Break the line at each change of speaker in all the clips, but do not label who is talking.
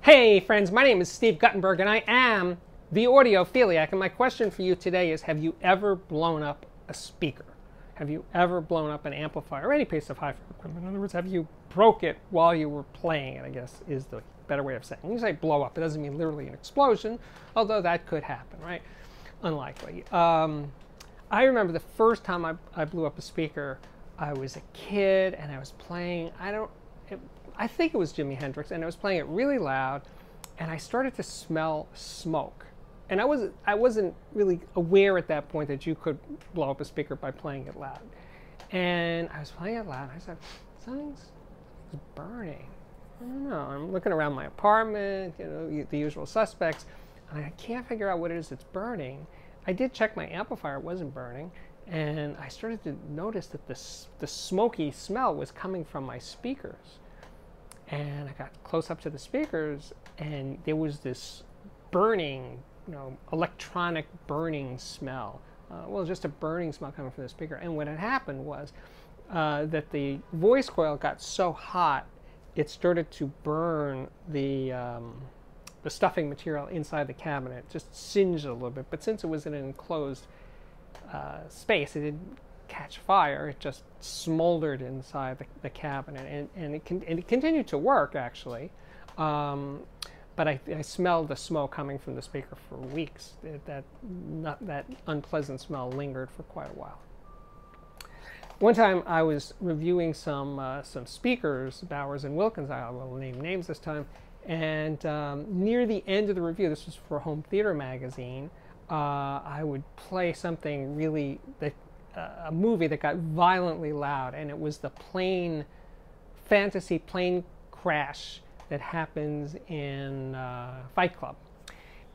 Hey friends, my name is Steve Guttenberg and I am the Audiophiliac, and my question for you today is, have you ever blown up a speaker? Have you ever blown up an amplifier or any piece of hi-fi equipment? In other words, have you broke it while you were playing it, I guess is the better way of saying it. When you say blow up, it doesn't mean literally an explosion, although that could happen, right? Unlikely. I remember the first time I blew up a speaker. I was a kid and I was playing, I think it was Jimi Hendrix, and I was playing it really loud, and I started to smell smoke. And I wasn't really aware at that point that you could blow up a speaker by playing it loud. And I was playing it loud, and I said, something's burning. I don't know. I'm looking around my apartment, you know, the usual suspects, and I can't figure out what it is that's burning. I did check my amplifier, it wasn't burning, and I started to notice that the smoky smell was coming from my speakers. And I got close up to the speakers, and there was this burning, electronic burning smell. Well, just a burning smell coming from the speaker. And what had happened was that the voice coil got so hot, it started to burn the stuffing material inside the cabinet. It just singed a little bit. But since it was in an enclosed space, it didn't catch fire. It just smoldered inside the cabinet, and it continued to work actually, but I smelled the smoke coming from the speaker for weeks. That unpleasant smell lingered for quite a while. One time I was reviewing some speakers, Bowers and Wilkins. I will name names this time, and near the end of the review, this was for Home Theater magazine, I would play something really a movie that got violently loud, and it was the fantasy plane crash that happens in Fight Club.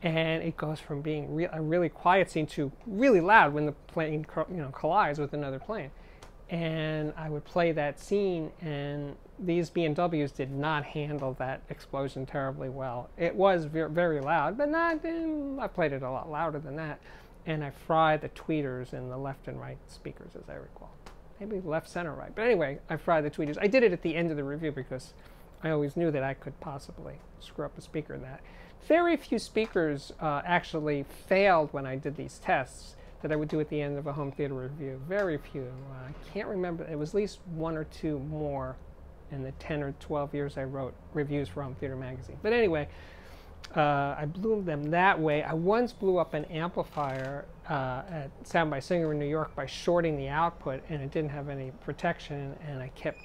And it goes from being a really quiet scene to really loud when the plane collides with another plane. And I would play that scene, and these B&Ws did not handle that explosion terribly well. It was very loud, but I played it a lot louder than that. And I fried the tweeters in the left and right speakers, as I recall. Maybe left, center, right. But anyway, I fried the tweeters. I did it at the end of the review because I always knew that I could possibly screw up a speaker in that. Very few speakers actually failed when I did these tests that I would do at the end of a home theater review. Very few. I can't remember. It was at least one or two more in the 10 or 12 years I wrote reviews for Home Theater magazine. But anyway, I blew them that way. I once blew up an amplifier at Sound by Singer in New York by shorting the output, and it didn't have any protection, and I kept,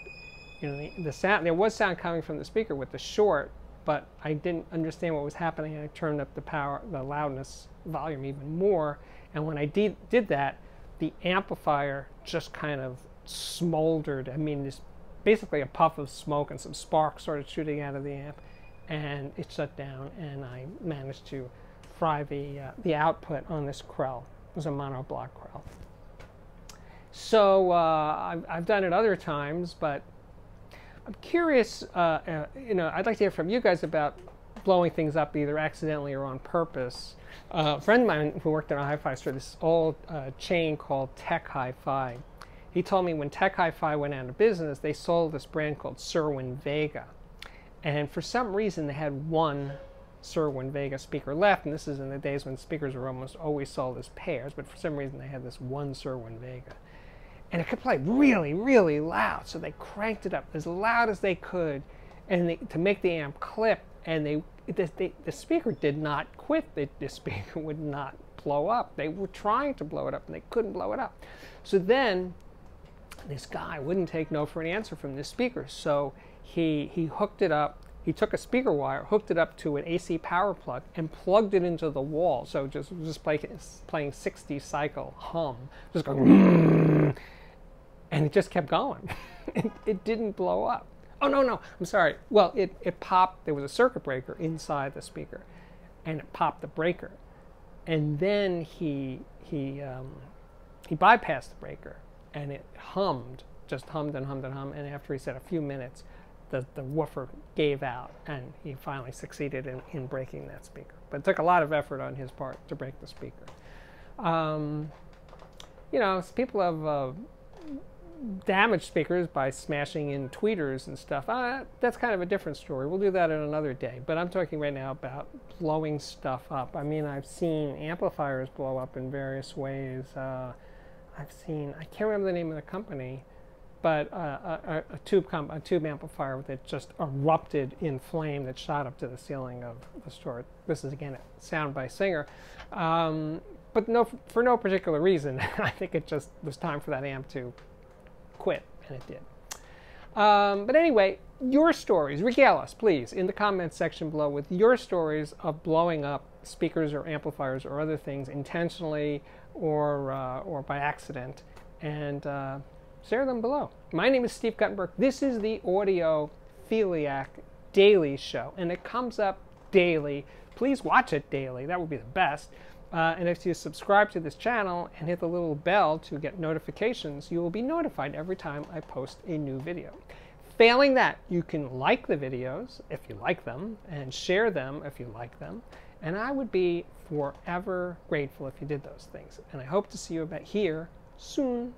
the sound. There was sound coming from the speaker with the short, but I didn't understand what was happening, and I turned up the loudness volume even more. And when I did that, the amplifier just kind of smoldered. I mean, this basically a puff of smoke and some sparks started shooting out of the amp. And it shut down, and I managed to fry the output on this Krell. It was a monoblock Krell. So I've done it other times, but I'm curious. I'd like to hear from you guys about blowing things up either accidentally or on purpose. A friend of mine who worked in a hi-fi store, this old chain called Tech Hi-Fi. He told me when Tech Hi-Fi went out of business, they sold this brand called Cerwin-Vega. And for some reason, they had one Cerwin-Vega speaker left, and this is in the days when speakers were almost always sold as pairs, but for some reason, they had this one Cerwin-Vega. And it could play really, really loud, so they cranked it up as loud as they could to make the amp clip, and the speaker did not quit. The speaker would not blow up. They were trying to blow it up, and they couldn't blow it up. So then, this guy wouldn't take no for an answer from this speaker, so he hooked it up. He took a speaker wire, hooked it up to an AC power plug, and plugged it into the wall. So just playing 60 cycle hum, just going, and it just kept going. It didn't blow up. Oh no, I'm sorry. Well, it popped. There was a circuit breaker inside the speaker, and it popped the breaker. And then he bypassed the breaker, and it hummed, just hummed and hummed and hummed. And after he said a few minutes, the woofer gave out, and he finally succeeded in breaking that speaker. But it took a lot of effort on his part to break the speaker. People have damage speakers by smashing in tweeters and stuff, that's kind of a different story. We'll do that in another day. But I'm talking right now about blowing stuff up. I mean, I've seen amplifiers blow up in various ways. I've seen, I can't remember the name of the company, but a tube amplifier that just erupted in flame that shot up to the ceiling of the store. This is, again, a sound by Singer. But for no particular reason. I think it just was time for that amp to quit, and it did. But anyway, your stories, regale us, please, in the comments section below with your stories of blowing up speakers or amplifiers or other things intentionally or by accident, and share them below. My name is Steve Guttenberg. This is the Audiophiliac Daily Show, and it comes up daily. Please watch it daily. That would be the best. And if you subscribe to this channel and hit the little bell to get notifications, you will be notified every time I post a new video. Failing that, you can like the videos if you like them, and share them if you like them. And I would be forever grateful if you did those things. And I hope to see you back here soon.